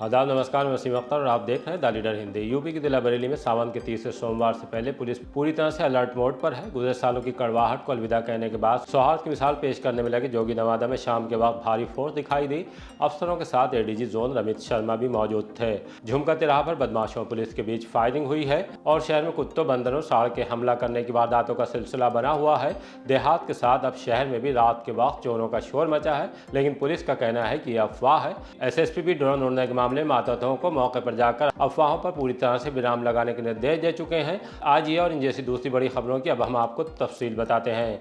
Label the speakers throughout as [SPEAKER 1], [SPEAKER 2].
[SPEAKER 1] आदाब, नमस्कार। मैं वसीम अख्तर और आप देख रहे हैं द लीडर हिंदी। यूपी के जिला बरेली में सावन के तीसरे सोमवार से पहले पुलिस पूरी तरह से अलर्ट मोड पर है। गुजरे सालों की कड़वाहट को अलविदा कहने के बाद सौहार्द की मिसाल पेश करने में लगे जोगी नवादा में शाम के वक्त भारी फोर्स दिखाई दी। अफसरों के साथ एडीजी जोन रमित शर्मा भी मौजूद थे। झुमका तिराहा पर बदमाशों पुलिस के बीच फायरिंग हुई है और शहर में कुत्तों बंदरों साड़ के हमला करने की वारदातों का सिलसिला बना हुआ है। देहात के साथ अब शहर में भी रात के वक्त चोरों का शोर मचा है, लेकिन पुलिस का कहना है कि यह अफवाह है। एसएसपी भी ड्रोन उड़ने के मामले में आतंकों को मौके पर जाकर अफवाहों पर पूरी तरह से विराम लगाने के निर्देश दे चुके हैं। आज ये और इन जैसी दूसरी बड़ी खबरों की अब हम आपको तफसील बताते हैं।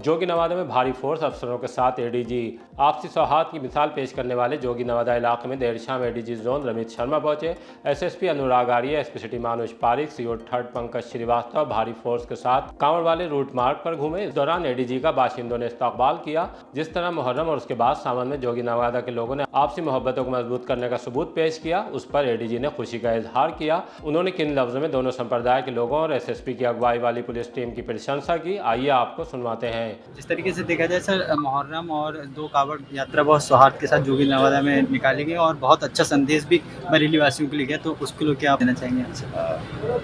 [SPEAKER 1] जोगी नवादा में भारी फोर्स अफसरों के साथ एडीजी। आपसी सौहार्द की मिसाल पेश करने वाले जोगी नवादा इलाके में देर शाम एडीजी जोन रमित शर्मा पहुंचे। SSP Anurag Arya, SP city मानुष पारिक, सीओ थर्ड पंकज श्रीवास्तव भारी फोर्स के साथ कांवड़ वाले रूट मार्ग पर घूमे। इस दौरान एडीजी का बाशिंदों ने इस्तकबाल किया। जिस तरह मुहर्रम और उसके बाद सावन में जोगी नवादा के लोगों ने आपसी मोहब्बतों को मजबूत करने का सबूत पेश किया, उस पर एडीजी ने खुशी का इजहार किया। उन्होंने किन लफ्जों में दोनों संप्रदाय के लोगों और एसएसपी की अगुवाई वाली पुलिस टीम की प्रशंसा की, आइए आपको सुनवाते हैं।
[SPEAKER 2] जिस तरीके से देखा जाए सर, मुहर्रम और दो कावड़ यात्रा बहुत सौहार्द के साथ जोगी नवादा में निकाली गई और बहुत अच्छा संदेश भी बरेली वासियों के लिए गया, तो उसके लिए क्या आप देना चाहेंगे आपसे?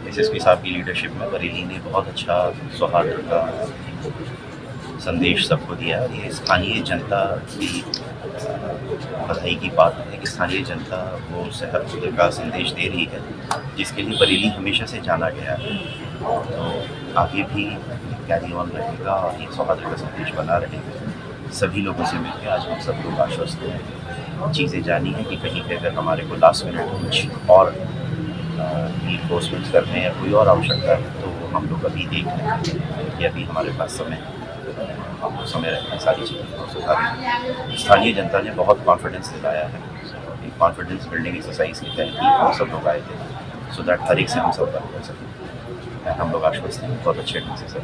[SPEAKER 3] एसएसपी साहब की लीडरशिप में बरेली ने बहुत अच्छा सौहार्द का संदेश सबको दिया। ये स्थानीय जनता की बधाई की बात है कि स्थानीय जनता वो सेहत का संदेश दे रही है, जिसके लिए बरेली हमेशा से जाना गया है। तो आगे भी कैरी ऑन रहेगा और ये सौहार्द का संदेश बना रहेगा। सभी लोगों से मिलकर आज हम सब लोग आश्वस्त हैं। चीज़ें जानी है कि कहीं पे अगर हमारे को लास्ट मिनट कुछ और रिइंफोर्समेंट करने या कोई और आवश्यकता है तो हम लोग अभी देख लें कि अभी हमारे पास समय हम लोग समय रहते हैं सारी चीज़ों को सुधारने। स्थानीय जनता ने बहुत कॉन्फिडेंस दिलाया है। एक कॉन्फिडेंस बिल्डिंग एक्सरसाइज के तहत हम सब लोग आए थे, सो दैट हर एक से हम सब बात कर सकें। हम लोग आश्वस्त हैं, बहुत अच्छे ढंग से सब।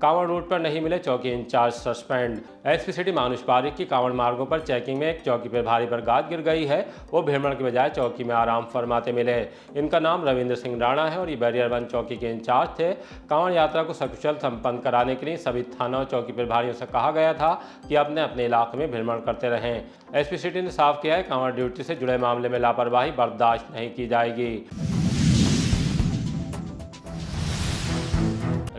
[SPEAKER 1] कांवड़ रूट पर नहीं मिले चौकी इंचार्ज सस्पेंड। एसपी सिटी मानुष पारिक की कांवड़ मार्गों पर चेकिंग में एक चौकी पर भारी बरगाद गिर गई है। वो भ्रमण के बजाय चौकी में आराम फरमाते मिले। इनका नाम रविंद्र सिंह राणा है और ये बैरियर 1 चौकी के इंचार्ज थे। कांवड़ यात्रा को सकुशल संपन्न कराने के लिए सभी थाना और चौकी प्रभारियों से कहा गया था कि अपने अपने इलाके में भ्रमण करते रहें। एसपी सिटी ने साफ किया है, कांवड़ ड्यूटी से जुड़े मामले में लापरवाही बर्दाश्त नहीं की जाएगी।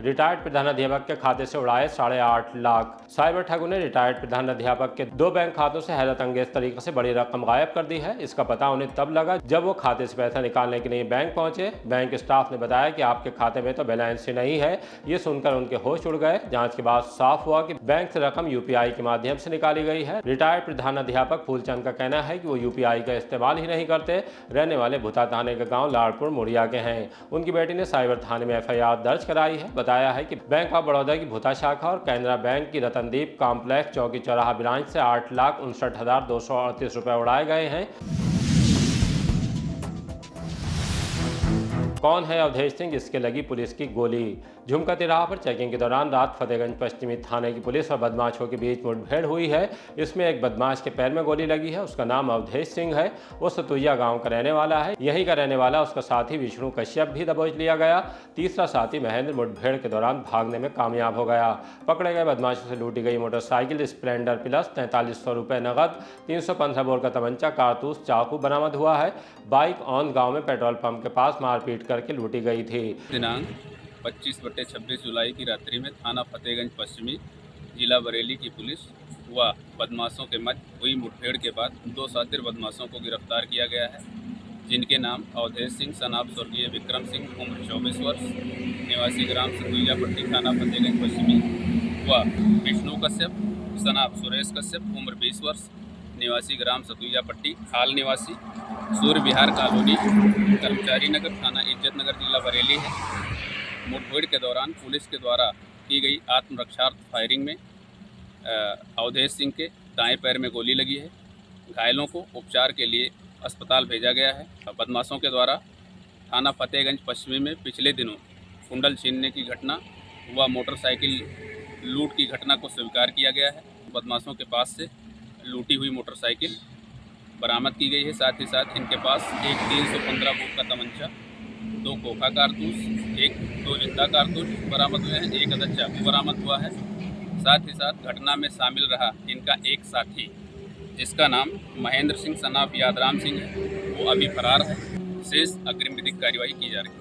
[SPEAKER 1] रिटायर्ड प्रधानाध्यापक के खाते से उड़ाए 8.5 लाख। साइबर ठगों ने रिटायर्ड प्रधानाध्यापक के 2 बैंक खातों से हैरत अंगेज तरीके से बड़ी रकम गायब कर दी है। इसका पता उन्हें तब लगा जब वो खाते से पैसा निकालने के लिए बैंक पहुंचे। बैंक स्टाफ ने बताया कि आपके खाते में तो बैलेंस ही नहीं है। ये सुनकर उनके होश उड़ गए। जांच के बाद साफ हुआ कि बैंक से रकम यूपीआई के माध्यम से निकाली गई है। रिटायर्ड प्रधानाध्यापक फूलचंद का कहना है कि वो यूपीआई का इस्तेमाल ही नहीं करते। रहने वाले भुता थाने के गाँव लाड़पुर मुड़िया के हैं। उनकी बेटी ने साइबर थाने में FIR दर्ज कराई है। बताया है कि बैंक ऑफ बड़ौदा की भुता शाखा और कैनरा बैंक की रतनदीप कॉम्प्लेक्स चौकी चौराहा ब्रांच से 8,59,238 रुपए उड़ाए गए हैं। कौन है अवधेश सिंह, जिसके लगी पुलिस की गोली? झुमका तिराहा पर चेकिंग के दौरान रात फतेहगंज पश्चिमी थाने की पुलिस और बदमाशों के बीच मुठभेड़ हुई है। इसमें एक बदमाश के पैर में गोली लगी है। उसका नाम अवधेश सिंह है। वो सतुइया गांव का रहने वाला है। यहीं का रहने वाला उसका साथी विष्णु कश्यप भी दबोच लिया गया। तीसरा साथी महेंद्र मुठभेड़ के दौरान भागने में कामयाब हो गया। पकड़े गए बदमाशों से लूटी गई मोटरसाइकिल स्प्लेंडर प्लस 4300 रुपये नकद, 315 बोर का तमंचा, कारतूस, चाकू बरामद हुआ है। बाइक ऑन गाँव में पेट्रोल पंप के पास मारपीट करके लूटी गई थी।
[SPEAKER 4] दिनांक 25/26 जुलाई की रात्रि में थाना फतेहगंज पश्चिमी जिला बरेली की पुलिस व बदमाशों के मध्य हुई मुठभेड़ के बाद 2 शातिर बदमाशों को गिरफ्तार किया गया है, जिनके नाम अवधेश सिंह सनाब स्वर्गीय विक्रम सिंह उम्र 24 वर्ष निवासी ग्राम सतुइया पट्टी थाना फतेहगंज पश्चिमी व विष्णु कश्यप सनाब सुरेश कश्यप उम्र 20 वर्ष निवासी ग्राम सतुइया पट्टी हाल निवासी सूर्य विहार कॉलोनी कर्मचारी नगर थाना इज्जत नगर जिला बरेली है। मुठभेड़ के दौरान पुलिस के द्वारा की गई आत्मरक्षार्थ फायरिंग में अवधेश सिंह के दाएं पैर में गोली लगी है। घायलों को उपचार के लिए अस्पताल भेजा गया है। बदमाशों के द्वारा थाना फतेहगंज पश्चिमी में पिछले दिनों कुंडल छीनने की घटना व मोटरसाइकिल लूट की घटना को स्वीकार किया गया है। बदमाशों के पास से लूटी हुई मोटरसाइकिल बरामद की गई है। साथ ही साथ इनके पास एक 315 बोर का तमंचा, 2 खोखा कारतूस, दो जिंदा कारतूस बरामद हुए हैं, एक अदद चाकू बरामद हुआ है। साथ ही साथ घटना में शामिल रहा इनका एक साथी जिसका नाम महेंद्र सिंह सनाफ यादराम सिंह है, वो अभी फरार है। शेष अग्रिम विधिक कार्यवाही की जा रही है।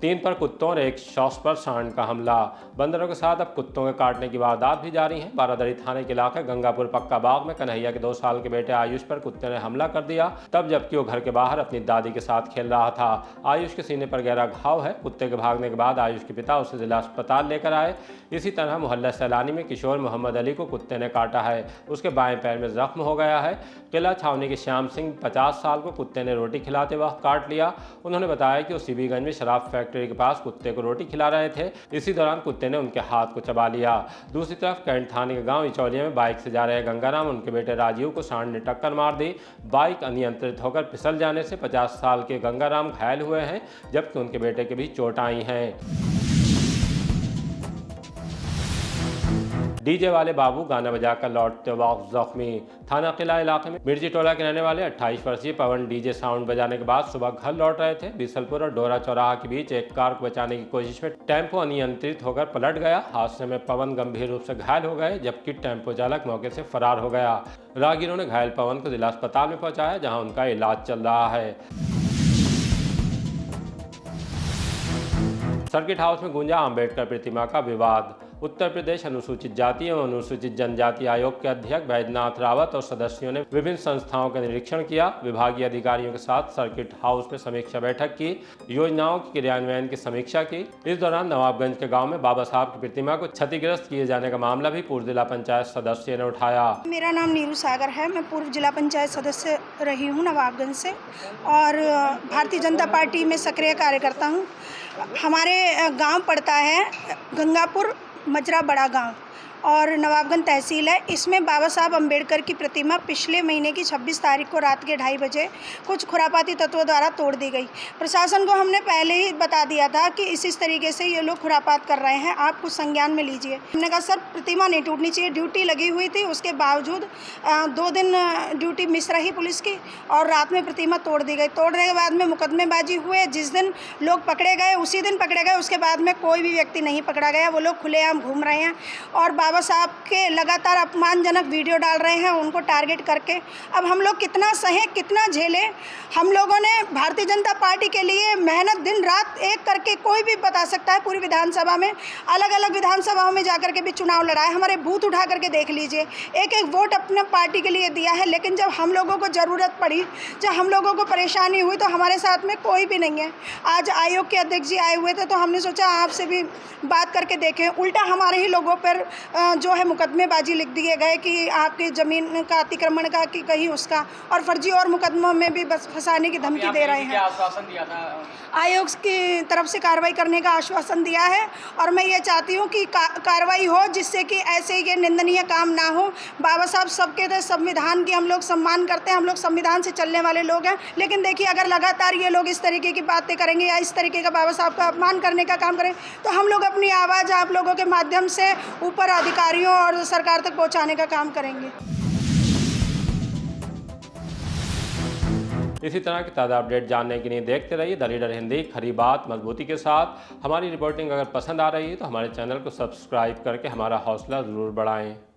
[SPEAKER 1] 3 पर कुत्तों और एक शख्स पर सांड का हमला। बंदरों के साथ अब कुत्तों के काटने की वारदात भी जारी है। बारादरी थाने के इलाके गंगापुर पक्का बाग में कन्हैया के 2 साल के बेटे आयुष पर कुत्ते ने हमला कर दिया, तब जबकि वो घर के बाहर अपनी दादी के साथ खेल रहा था। आयुष के सीने पर गहरा घाव है। कुत्ते के भागने के बाद आयुष के पिता उसे जिला अस्पताल लेकर आए। इसी तरह मोहल्ला सैलानी में किशोर मोहम्मद अली को कुत्ते ने काटा है, उसके बाएं पैर में जख्म हो गया है। किला छावनी के श्याम सिंह 50 साल को कुत्ते ने रोटी खिलाते वक्त काट लिया। उन्होंने बताया कि वो सीबीगंज में शराब फैक्ट्री के पास कुत्ते को रोटी खिला रहे थे, इसी दौरान कुत्ते ने उनके हाथ को चबा लिया। दूसरी तरफ कैंट थाने के गांव इचौलिया में बाइक से जा रहे गंगाराम उनके बेटे राजीव को सांड ने टक्कर मार दी। बाइक अनियंत्रित होकर फिसल जाने से 50 साल के गंगाराम घायल हुए हैं, जबकि उनके बेटे के भी चोट आई हैं। डीजे वाले बाबू गाना बजाकर लौटते वक्त जख्मी। थाना किला इलाके में मिर्जी टोला के रहने वाले 28 वर्षीय पवन डीजे साउंड बजाने के बाद सुबह घर लौट रहे थे। बीसलपुर और डोरा चौराहा के बीच एक कार को बचाने की कोशिश में टेम्पो अनियंत्रित होकर पलट गया। हादसे में पवन गंभीर रूप से घायल हो गए, जबकि टेम्पो चालक मौके से फरार हो गया। राहगीरों ने घायल पवन को जिला अस्पताल में पहुंचाया, जहां उनका इलाज चल रहा है। सर्किट हाउस में गूंजा अंबेडकर प्रतिमा का विवाद। उत्तर प्रदेश अनुसूचित जाति एवं अनुसूचित जनजाति आयोग के अध्यक्ष बैद्यनाथ रावत और सदस्यों ने विभिन्न संस्थाओं का निरीक्षण किया। विभागीय अधिकारियों के साथ सर्किट हाउस में समीक्षा बैठक की, योजनाओं की क्रियान्वयन की समीक्षा की। इस दौरान नवाबगंज के गांव में बाबा साहब की प्रतिमा को क्षतिग्रस्त किए जाने का मामला भी पूर्व जिला पंचायत सदस्य ने उठाया।
[SPEAKER 5] मेरा नाम नीरू सागर है, मैं पूर्व जिला पंचायत सदस्य रही हूँ नवाबगंज से और भारतीय जनता पार्टी में सक्रिय कार्यकर्ता हूँ। हमारे गांव पड़ता है गंगापुर मजरा बड़ा गांव और नवाबगंज तहसील है। इसमें बाबा साहब अम्बेडकर की प्रतिमा पिछले महीने की 26 तारीख को रात के 2:30 बजे कुछ खुरापाती तत्वों द्वारा तोड़ दी गई। प्रशासन को हमने पहले ही बता दिया था कि इस तरीके से ये लोग खुरापात कर रहे हैं, आप कुछ संज्ञान में लीजिए। हमने कहा सर प्रतिमा नहीं टूटनी चाहिए, ड्यूटी लगी हुई थी, उसके बावजूद 2 दिन ड्यूटी मिस रही पुलिस की और रात में प्रतिमा तोड़ दी गई। तोड़ने के बाद में मुकदमेबाजी हुए, जिस दिन लोग पकड़े गए उसी दिन पकड़े गए, उसके बाद में कोई भी व्यक्ति नहीं पकड़ा गया। वो लोग खुलेआम घूम रहे हैं और बाबा साहब के लगातार अपमानजनक वीडियो डाल रहे हैं उनको टारगेट करके। अब हम लोग कितना सहे कितना झेले। हम लोगों ने भारतीय जनता पार्टी के लिए मेहनत दिन रात एक करके, कोई भी बता सकता है, पूरी विधानसभा में अलग अलग विधानसभाओं में जाकर के भी चुनाव लड़ाए, हमारे बूथ उठा करके देख लीजिए, एक एक वोट अपने पार्टी के लिए दिया है। लेकिन जब हम लोगों को ज़रूरत पड़ी, जब हम लोगों को परेशानी हुई तो हमारे साथ में कोई भी नहीं है। आज आयोग के अध्यक्ष जी आए हुए थे तो हमने सोचा आपसे भी बात करके देखें। उल्टा हमारे ही लोगों पर जो है मुकदमेबाजी लिख दिए गए कि आपकी ज़मीन का अतिक्रमण का कि कहीं उसका, और फर्जी और मुकदमों में भी बस फंसाने की धमकी दे रहे हैं।
[SPEAKER 2] आश्वासन दिया था
[SPEAKER 5] आयोग की तरफ से कार्रवाई करने का आश्वासन दिया है और मैं ये चाहती हूँ कि कार्रवाई हो, जिससे कि ऐसे ये निंदनीय काम ना हो। बाबा साहब सबके थे, संविधान की हम लोग सम्मान करते हैं, हम लोग संविधान से चलने वाले लोग हैं। लेकिन देखिए अगर लगातार ये लोग इस तरीके की बातें करेंगे या इस तरीके का बाबा साहब का अपमान करने का काम करें तो हम लोग अपनी आवाज़ आप लोगों के माध्यम से ऊपर अधिकारियों और सरकार तक पहुंचाने का काम करेंगे।
[SPEAKER 1] इसी तरह की ताज़ा अपडेट जानने के लिए देखते रहिए द लीडर हिंदी, खरी बात मजबूती के साथ। हमारी रिपोर्टिंग अगर पसंद आ रही है तो हमारे चैनल को सब्सक्राइब करके हमारा हौसला ज़रूर बढ़ाएं।